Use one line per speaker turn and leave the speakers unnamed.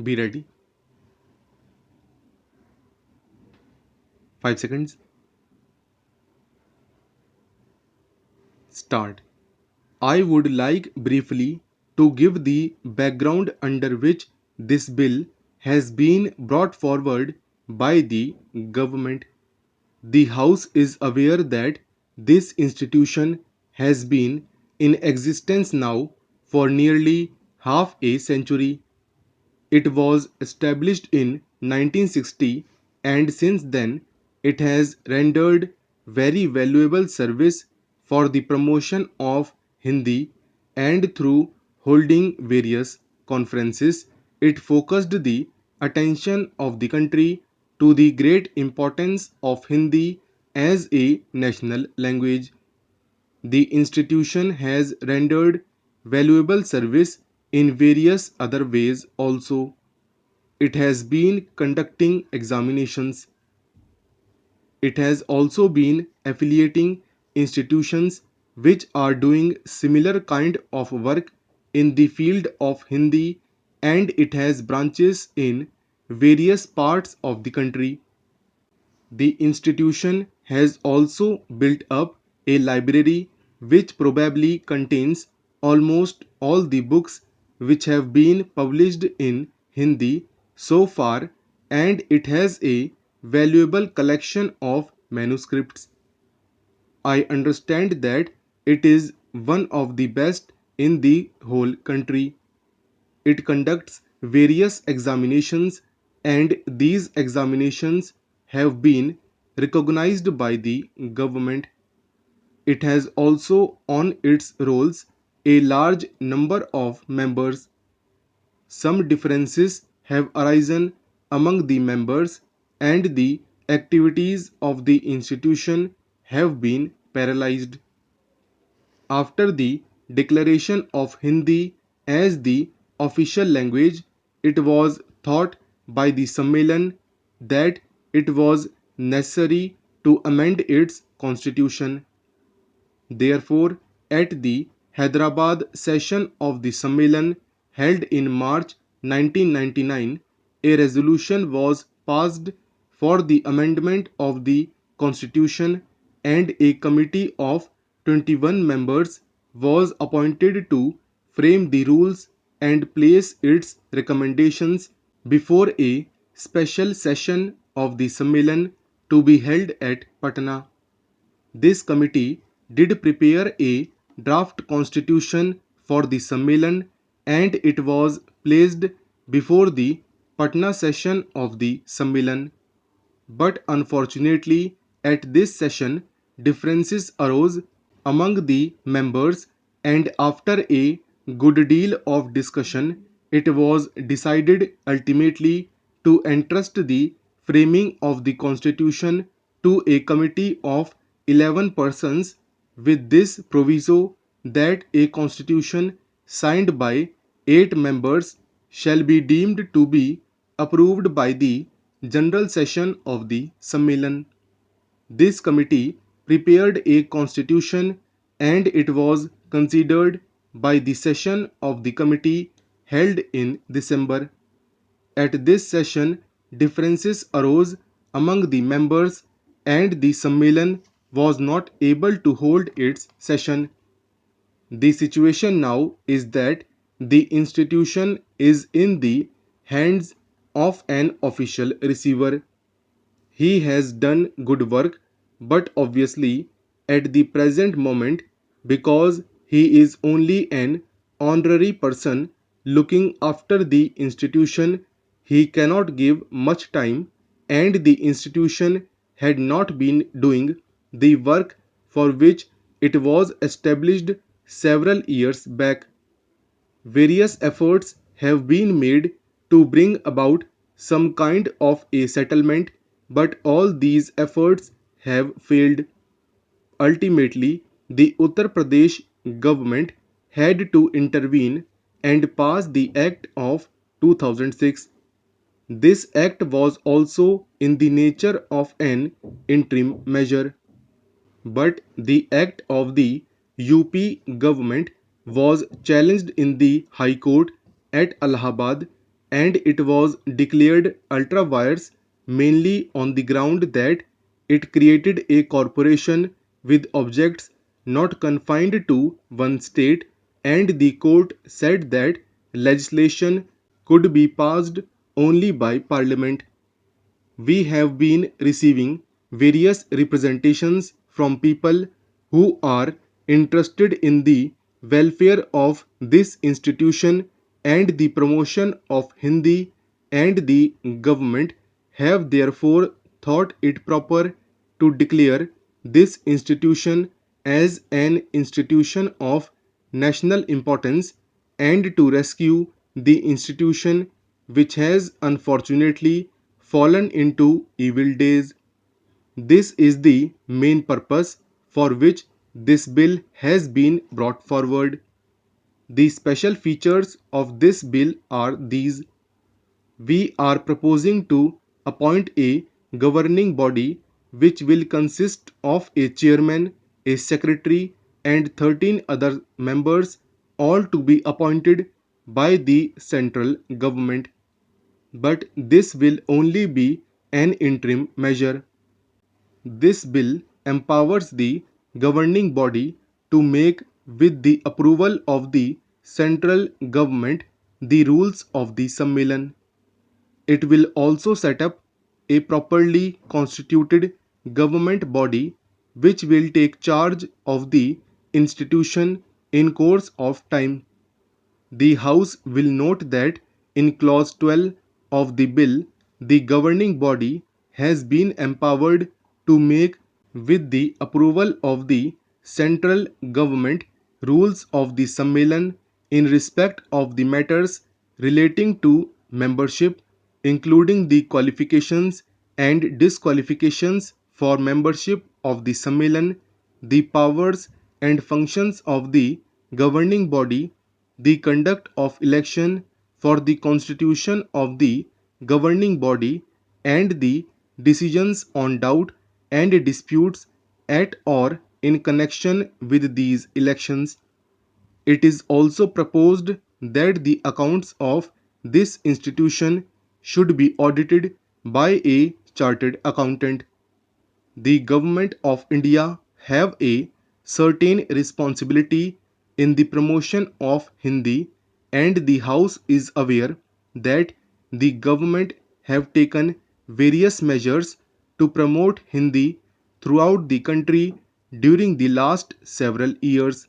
Be ready. 5 seconds. Start. I would like briefly to give the background under which this bill has been brought forward by the government. The House is aware that this institution has been in existence now for nearly half a century. It was established in 1960 and since then it has rendered very valuable service for the promotion of Hindi, and through holding various conferences it focused the attention of the country to the great importance of Hindi as a national language. The institution has rendered valuable service in various other ways also. It has been conducting examinations. It has also been affiliating institutions which are doing similar kind of work in the field of Hindi, and it has branches in various parts of the country. The institution has also built up a library which probably contains almost all the books which have been published in Hindi so far, and it has a valuable collection of manuscripts. I understand that it is one of the best in the whole country. It conducts various examinations, and these examinations have been recognized by the government. It has also on its rolls a large number of members. Some differences have arisen among the members, and the activities of the institution have been paralyzed. After the declaration of Hindi as the official language, it was thought by the Sammelan that it was necessary to amend its constitution. Therefore, at the Hyderabad session of the Sammelan held in March 1999, a resolution was passed for the amendment of the constitution, and a committee of 21 members was appointed to frame the rules and place its recommendations before a special session of the Sammelan to be held at Patna. This committee did prepare a draft constitution for the Sammelan, and it was placed before the Patna session of the Sammelan. But unfortunately, at this session, differences arose among the members, and after a good deal of discussion, it was decided ultimately to entrust the framing of the constitution to a committee of 11 persons, with this proviso that a constitution signed by 8 members shall be deemed to be approved by the general session of the Sammelan. This committee prepared a constitution, and it was considered by the session of the committee held in December. At this session, differences arose among the members, and the Sammelan was not able to hold its session. The situation now is that the institution is in the hands of an official receiver. He has done good work, but obviously, at the present moment, because he is only an honorary person looking after the institution, he cannot give much time, and the institution had not been doing the work for which it was established several years back. Various efforts have been made to bring about some kind of a settlement, but all these efforts have failed. Ultimately, the Uttar Pradesh government had to intervene and pass the Act of 2006. This act was also in the nature of an interim measure, but the act of the UP government was challenged in the High Court at Allahabad, and it was declared ultra vires mainly on the ground that it created a corporation with objects not confined to one state, and the court said that legislation could be passed only by parliament. We have been receiving various representations from people who are interested in the welfare of this institution and the promotion of Hindi, and the government have therefore thought it proper to declare this institution as an institution of national importance and to rescue the institution which has unfortunately fallen into evil days. This is the main purpose for which this bill has been brought forward. The special features of this bill are these: we are proposing to appoint a governing body which will consist of a chairman, a secretary, and 13 other members, all to be appointed by the central government. But this will only be an interim measure. This bill empowers the governing body to make, with the approval of the central government, the rules of the Sammelan. It will also set up a properly constituted government body which will take charge of the institution in course of time. The House will note that in clause 12 of the bill, the governing body has been empowered to make, with the approval of the central government, rules of the Sammelan in respect of the matters relating to membership, including the qualifications and disqualifications for membership of the Sammelan, the powers and functions of the governing body, the conduct of election for the constitution of the governing body, and the decisions on doubt and disputes at or in connection with these elections. It is also proposed that the accounts of this institution should be audited by a chartered accountant. The government of India have a certain responsibility in the promotion of Hindi, and the House is aware that the government have taken various measures to promote Hindi throughout the country during the last several years.